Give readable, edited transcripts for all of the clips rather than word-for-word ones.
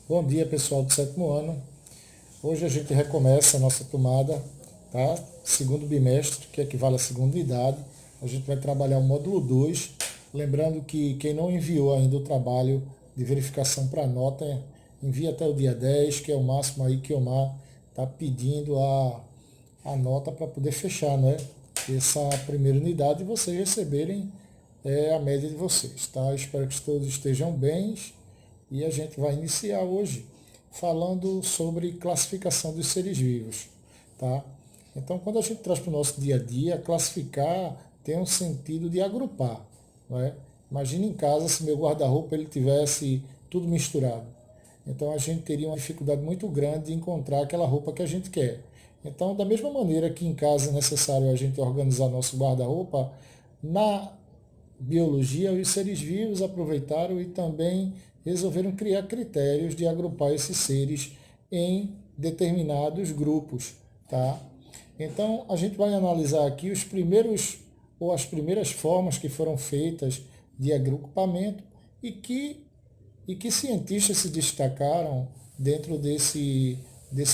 Bom dia, pessoal do sétimo ano. Hoje a gente recomeça a nossa tomada, tá? Segundo bimestre, que equivale à segunda unidade. A gente vai trabalhar o módulo 2. Lembrando que quem não enviou ainda o trabalho de verificação para nota, envia até o dia 10, que é o máximo aí que o Omar está pedindo a nota para poder fechar, né? Essa primeira unidade e vocês receberem a média de vocês, tá? Espero que todos estejam bem e a gente vai iniciar hoje falando sobre classificação dos seres vivos, tá? Então, quando a gente traz para o nosso dia a dia, classificar tem um sentido de agrupar, não é? Imagina em casa se meu guarda-roupa ele tivesse tudo misturado. Então a gente teria uma dificuldade muito grande de encontrar aquela roupa que a gente quer. Então, da mesma maneira que em casa é necessário a gente organizar nosso guarda-roupa, na biologia, os seres vivos aproveitaram e também resolveram criar critérios de agrupar esses seres em determinados grupos, tá? Então, a gente vai analisar aqui os primeiros ou as primeiras formas que foram feitas de agrupamento e que cientistas se destacaram dentro desse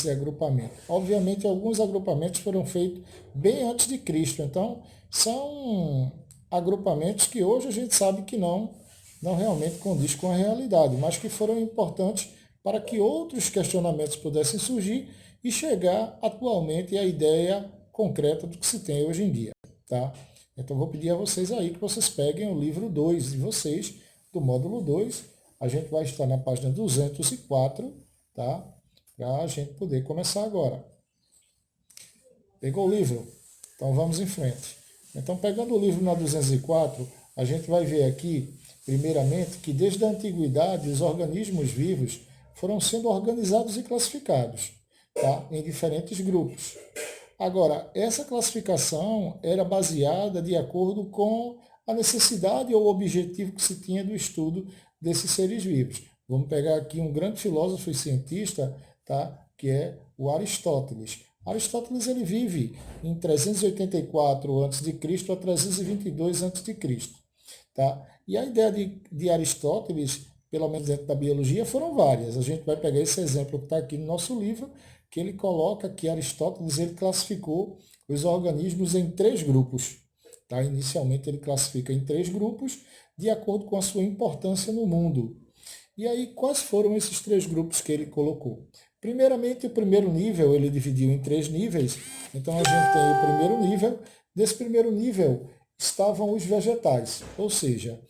agrupamento. Obviamente, alguns agrupamentos foram feitos bem antes de Cristo, então são agrupamentos que hoje a gente sabe que não realmente condiz com a realidade, mas que foram importantes para que outros questionamentos pudessem surgir e chegar atualmente à ideia concreta do que se tem hoje em dia. Tá? Então vou pedir a vocês aí que vocês peguem o livro 2 de vocês, do módulo 2. A gente vai estar na página 204, tá? Para a gente poder começar agora. Pegou o livro? Então vamos em frente. Então, pegando o livro na 204, a gente vai ver aqui, primeiramente, que desde a antiguidade os organismos vivos foram sendo organizados e classificados, tá? Em diferentes grupos. Agora, essa classificação era baseada de acordo com a necessidade ou objetivo que se tinha do estudo desses seres vivos. Vamos pegar aqui um grande filósofo e cientista, tá? Que é o Aristóteles. Aristóteles ele vive em 384 a.C. a 322 a.C. Tá? E a ideia de Aristóteles, pelo menos dentro da biologia, foram várias. A gente vai pegar esse exemplo que está aqui no nosso livro, que ele coloca que Aristóteles ele classificou os organismos em três grupos. Tá? Inicialmente ele classifica em três grupos, de acordo com a sua importância no mundo. E aí, quais foram esses três grupos que ele colocou? Primeiramente, o primeiro nível, ele dividiu em três níveis. Então, a gente tem o primeiro nível. Desse primeiro nível estavam os vegetais, ou seja,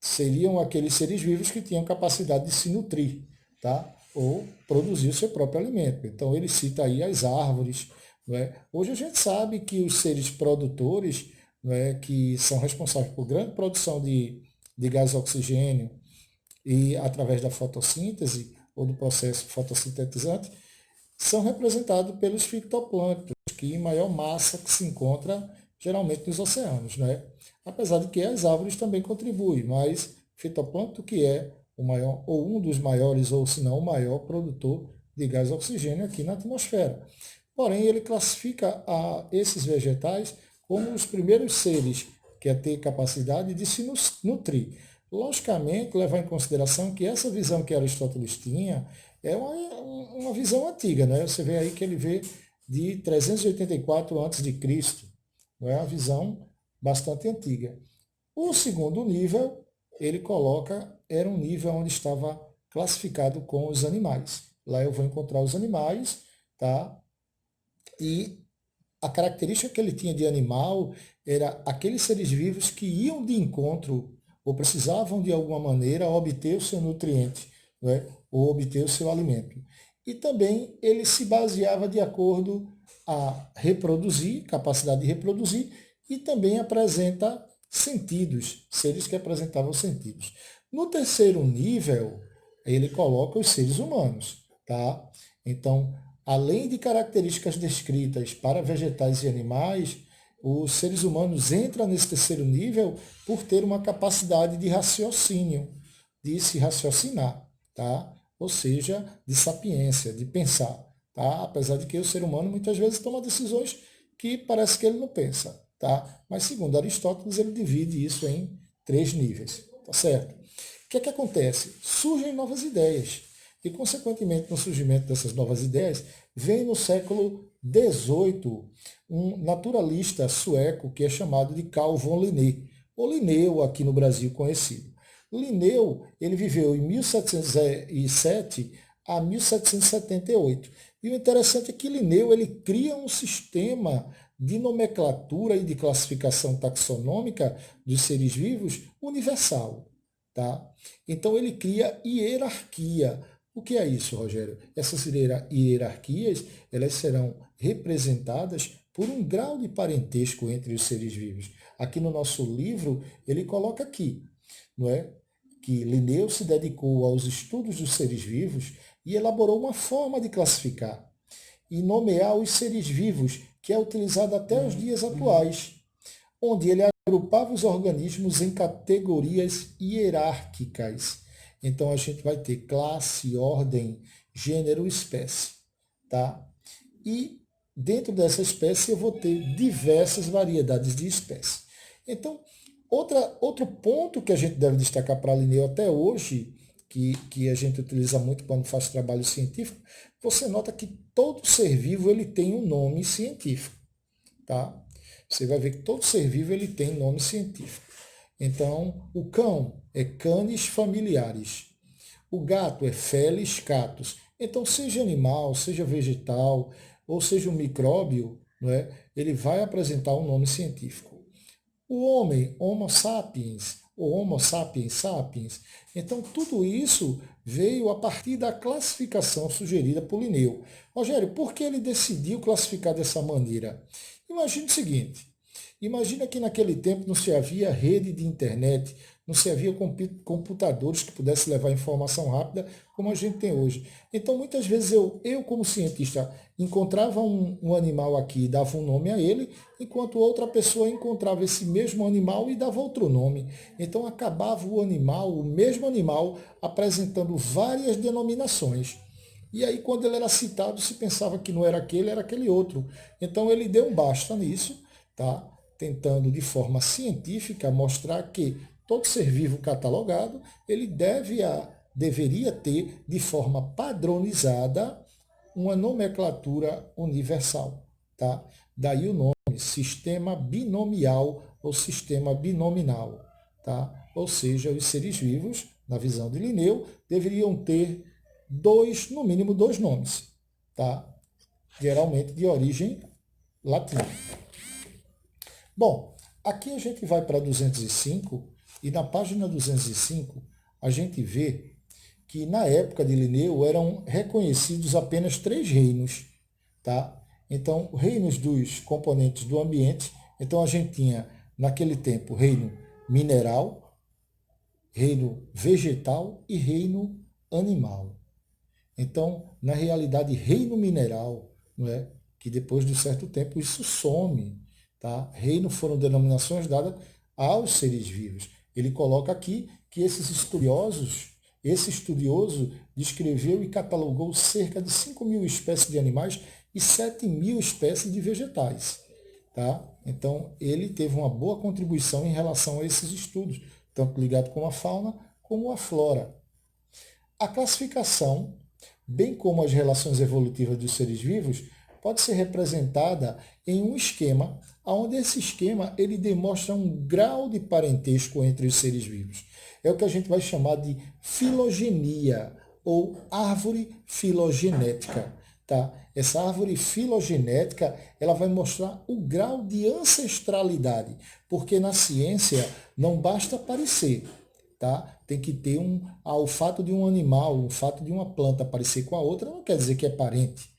seriam aqueles seres vivos que tinham capacidade de se nutrir, tá? Ou produzir o seu próprio alimento. Então, ele cita aí as árvores. Não é? Hoje a gente sabe que os seres produtores, não é, que são responsáveis por grande produção de gás oxigênio, e através da fotossíntese ou do processo fotossintetizante, são representados pelos fitoplânctons, que em maior massa que se encontra geralmente nos oceanos, né? Apesar de que as árvores também contribuem, mas fitoplâncton que é o maior ou um dos maiores ou se não o maior produtor de gás oxigênio aqui na atmosfera. Porém, ele classifica esses vegetais como os primeiros seres que a ter capacidade de se nutrir. Logicamente, levar em consideração que essa visão que Aristóteles tinha é uma visão antiga, né? Você vê aí que ele vê de 384 a.C., não é uma visão bastante antiga. O segundo nível, ele coloca, era um nível onde estava classificado com os animais. Lá eu vou encontrar os animais, tá? E a característica que ele tinha de animal era aqueles seres vivos que iam de encontro ou precisavam de alguma maneira obter o seu nutriente, né? Ou obter o seu alimento. E também ele se baseava de acordo a reproduzir, capacidade de reproduzir, e também apresenta sentidos, seres que apresentavam sentidos. No terceiro nível, ele coloca os seres humanos, tá? Então, além de características descritas para vegetais e animais, os seres humanos entram nesse terceiro nível por ter uma capacidade de raciocínio, de se raciocinar, tá? Ou seja, de sapiência, de pensar. Tá? Apesar de que o ser humano muitas vezes toma decisões que parece que ele não pensa. Tá? Mas segundo Aristóteles, ele divide isso em três níveis. Tá certo? O que é que acontece? Surgem novas ideias. E, consequentemente, no surgimento dessas novas ideias, vem no século XVIII um naturalista sueco que é chamado de Carl von Linné, ou Linneu aqui no Brasil conhecido. Linneu, ele viveu em 1707 a 1778. E o interessante é que Linneu ele cria um sistema de nomenclatura e de classificação taxonômica dos seres vivos universal. Tá? Então ele cria hierarquia. O que é isso, Rogério? Essas hierarquias elas serão representadas por um grau de parentesco entre os seres vivos. Aqui no nosso livro, ele coloca aqui, não é? Que Linneu se dedicou aos estudos dos seres vivos e elaborou uma forma de classificar e nomear os seres vivos, que é utilizada até os dias atuais, onde ele agrupava os organismos em categorias hierárquicas. Então a gente vai ter classe, ordem, gênero, espécie, tá? E dentro dessa espécie eu vou ter diversas variedades de espécies. Então, outro ponto que a gente deve destacar para Linneu até hoje, que a gente utiliza muito quando faz trabalho científico, você nota que todo ser vivo ele tem um nome científico, tá? Você vai ver que todo ser vivo ele tem nome científico. Então, o cão é Canis familiaris. O gato é Felis catus. Então, seja animal, seja vegetal, ou seja um micróbio, não é? Ele vai apresentar um nome científico. O homem, Homo sapiens, ou Homo sapiens sapiens. Então, tudo isso veio a partir da classificação sugerida por Linneu. Rogério, por que ele decidiu classificar dessa maneira? Imagine o seguinte, imagina que naquele tempo não se havia rede de internet, não se havia computadores que pudessem levar informação rápida como a gente tem hoje. Então, muitas vezes, eu como cientista, encontrava um animal aqui e dava um nome a ele, enquanto outra pessoa encontrava esse mesmo animal e dava outro nome. Então, acabava o animal, o mesmo animal, apresentando várias denominações. E aí, quando ele era citado, se pensava que não era aquele outro. Então, ele deu um basta nisso, tá? Tentando, de forma científica, mostrar que todo ser vivo catalogado, ele deveria ter, de forma padronizada, uma nomenclatura universal. Tá? Daí o nome, sistema binomial ou sistema binominal. Tá? Ou seja, os seres vivos, na visão de Linneu, deveriam ter no mínimo dois nomes, tá? Geralmente de origem latina. Bom, aqui a gente vai para 205 e na página 205 a gente vê que na época de Linneu eram reconhecidos apenas três reinos, tá? Então, reinos dos componentes do ambiente. Então a gente tinha naquele tempo reino mineral, reino vegetal e reino animal. Então, na realidade, reino mineral, não é? Que depois de um certo tempo isso some. Tá? Reino foram denominações dadas aos seres vivos. Ele coloca aqui que esse estudioso descreveu e catalogou cerca de 5.000 espécies de animais e 7.000 espécies de vegetais. Tá? Então, ele teve uma boa contribuição em relação a esses estudos, tanto ligado com a fauna como a flora. A classificação, bem como as relações evolutivas dos seres vivos, pode ser representada em um esquema, onde esse esquema ele demonstra um grau de parentesco entre os seres vivos. É o que a gente vai chamar de filogenia, ou árvore filogenética. Tá? Essa árvore filogenética ela vai mostrar o grau de ancestralidade, porque na ciência não basta parecer. Tá? Tem que ter o fato de um animal, o fato de uma planta parecer com a outra, não quer dizer que é parente.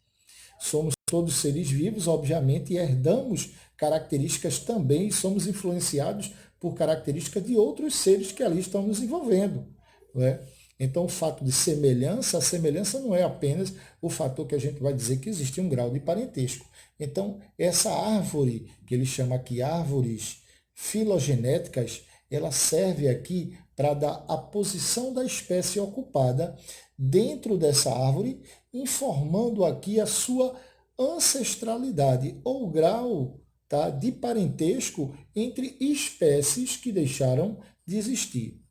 Somos todos seres vivos, obviamente, e herdamos características também, e somos influenciados por características de outros seres que ali estão nos envolvendo. Não é? Então, o fato de semelhança, a semelhança não é apenas o fator que a gente vai dizer que existe um grau de parentesco. Então, essa árvore, que ele chama aqui árvores filogenéticas, ela serve aqui para dar a posição da espécie ocupada dentro dessa árvore, informando aqui a sua ancestralidade ou grau, tá, de parentesco entre espécies que deixaram de existir.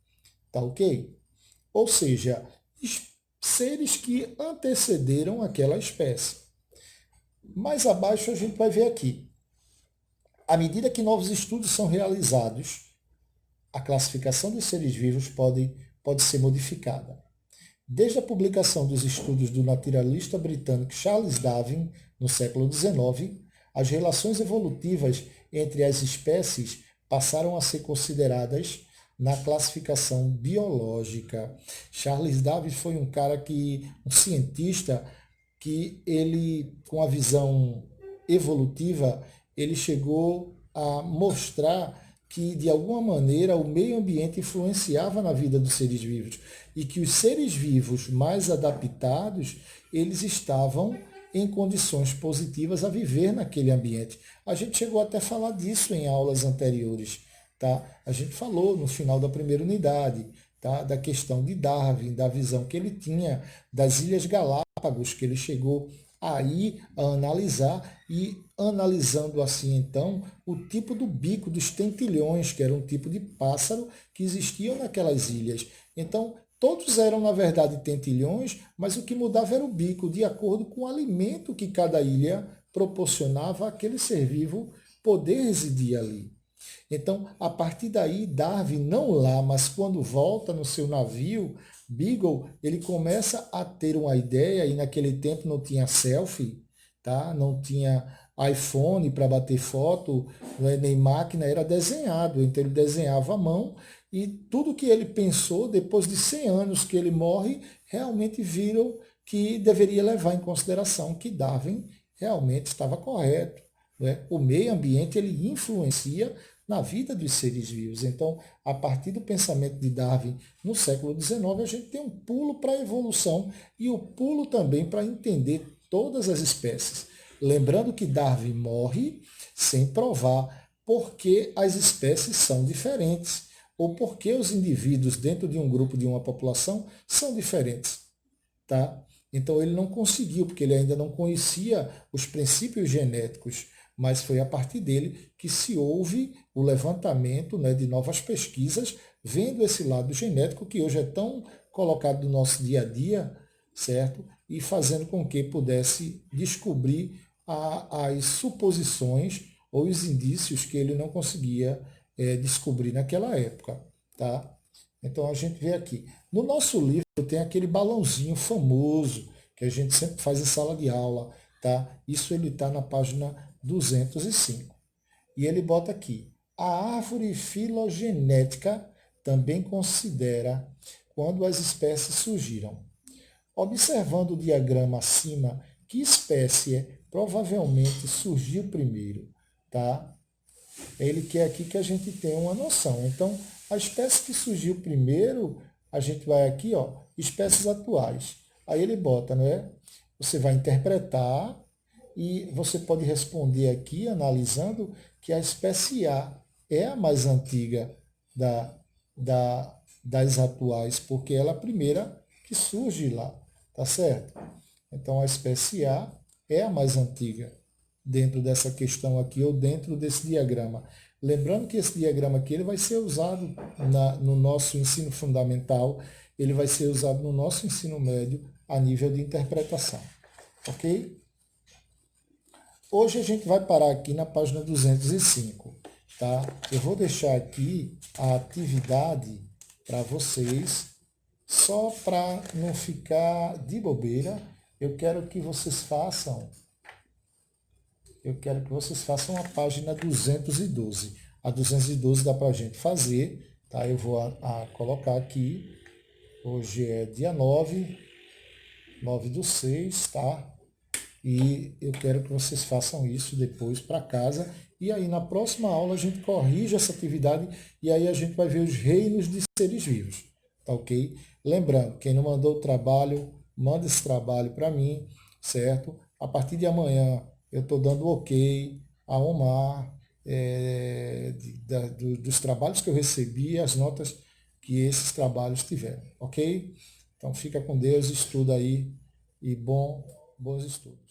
Tá ok? Ou seja, seres que antecederam aquela espécie. Mais abaixo a gente vai ver aqui. À medida que novos estudos são realizados, a classificação dos seres vivos pode ser modificada. Desde a publicação dos estudos do naturalista britânico Charles Darwin, no século XIX, as relações evolutivas entre as espécies passaram a ser consideradas na classificação biológica. Charles Darwin foi um cientista que ele, com a visão evolutiva, ele chegou a mostrar que, de alguma maneira, o meio ambiente influenciava na vida dos seres vivos e que os seres vivos mais adaptados, eles estavam em condições positivas a viver naquele ambiente. A gente chegou até a falar disso em aulas anteriores, tá? A gente falou no final da primeira unidade, tá? Da questão de Darwin, da visão que ele tinha das Ilhas Galápagos, que ele chegou aí a analisar e analisando assim então o tipo do bico dos tentilhões, que era um tipo de pássaro que existiam naquelas ilhas. Então, todos eram, na verdade, tentilhões, mas o que mudava era o bico, de acordo com o alimento que cada ilha proporcionava àquele ser vivo poder residir ali. Então, a partir daí, Darwin, não lá, mas quando volta no seu navio, Beagle, ele começa a ter uma ideia, e naquele tempo não tinha selfie, tá? Não tinha iPhone para bater foto, nem máquina, era desenhado. Então ele desenhava à mão e tudo que ele pensou, depois de 100 anos que ele morre, realmente viram que deveria levar em consideração que Darwin realmente estava correto. Né? O meio ambiente ele influencia na vida dos seres vivos. Então, a partir do pensamento de Darwin no século XIX, a gente tem um pulo para a evolução e o pulo também para entender todas as espécies. Lembrando que Darwin morre sem provar por que as espécies são diferentes ou por que os indivíduos dentro de um grupo, de uma população, são diferentes. Tá? Então ele não conseguiu, porque ele ainda não conhecia os princípios genéticos, mas foi a partir dele que se houve o levantamento, né, de novas pesquisas, vendo esse lado genético que hoje é tão colocado no nosso dia a dia, certo? E fazendo com que pudesse descobrir as suposições ou os indícios que ele não conseguia descobrir naquela época. Tá? Então a gente vê aqui. No nosso livro tem aquele balãozinho famoso que a gente sempre faz em sala de aula. Tá? Isso ele está na página 205. E ele bota aqui, a árvore filogenética também considera quando as espécies surgiram. Observando o diagrama acima, que espécie provavelmente surgiu primeiro? Tá? Ele quer aqui que a gente tenha uma noção. Então, a espécie que surgiu primeiro, a gente vai aqui, ó, espécies atuais. Aí ele bota, né? Você vai interpretar e você pode responder aqui, analisando, que a espécie A é a mais antiga das atuais, porque ela é a primeira que surge lá, tá certo? Então, a espécie A é a mais antiga dentro dessa questão aqui, ou dentro desse diagrama. Lembrando que esse diagrama aqui ele vai ser usado no nosso ensino fundamental, ele vai ser usado no nosso ensino médio a nível de interpretação. Ok? Hoje a gente vai parar aqui na página 205. Tá? Eu vou deixar aqui a atividade para vocês, só para não ficar de bobeira. Eu quero que vocês façam a página 212. A 212 dá para a gente fazer, tá? Eu vou colocar aqui. Hoje é dia 9/6, tá? E eu quero que vocês façam isso depois para casa. E aí na próxima aula a gente corrige essa atividade e aí a gente vai ver os reinos de seres vivos, tá ok? Lembrando, quem não mandou o trabalho, manda esse trabalho para mim, certo? A partir de amanhã eu estou dando ok a Omar, dos trabalhos que eu recebi e as notas que esses trabalhos tiveram, ok? Então fica com Deus, estuda aí e bons estudos.